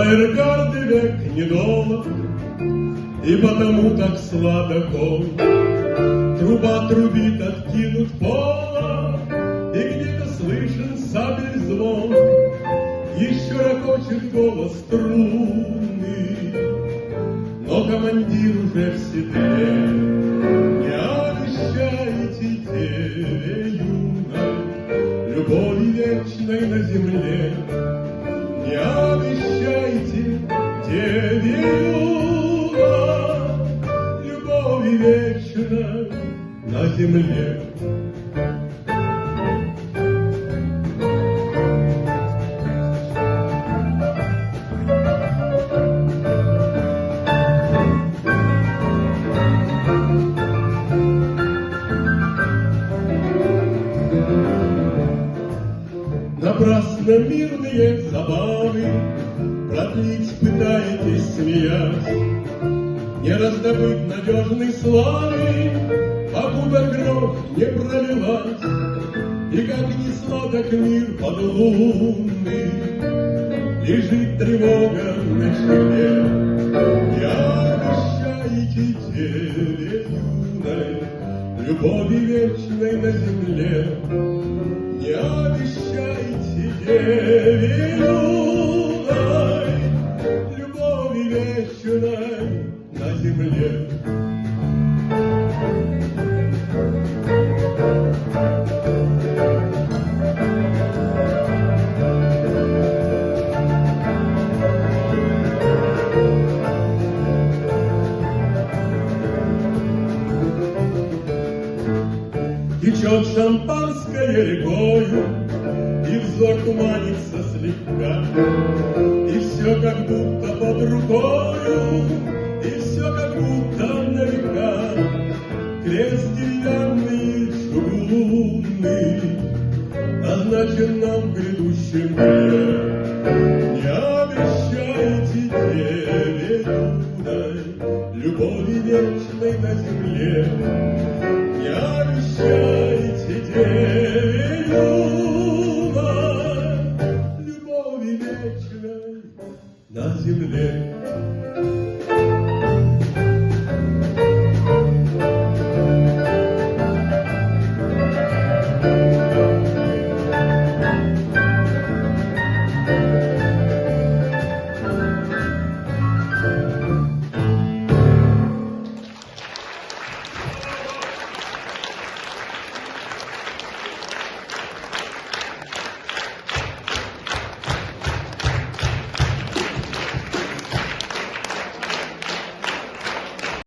Кавалергарды век недолг, и потому так сладок он. Труба трубит, откинут пола, и где-то слышен сабель звон. Еще ракочет голос струны, но командир уже в седле. Не обещайте деве юной любови вечной на земле. Не обещайте деве юной любови вечной на земле. Напрасно мирные забавы продлить пытаетесь, смеясь. Не раздобыть надежной славы, покуда кровь не пролилась. И как ни сладок мир подлунный, лежит тревога на щеке. Не обещайте деве юной любови вечной на земле. Не обещайте деве юной любови вечной на земле. Течет шампанское рекою, и взор туманится слегка, и все как будто под рукою, и все как будто на века. Крест деревянный, чугунный, означен нам грядущим днем. Не обещайте деве юной любови вечной на земле. Не обещайте деве юной любови вечной на земле.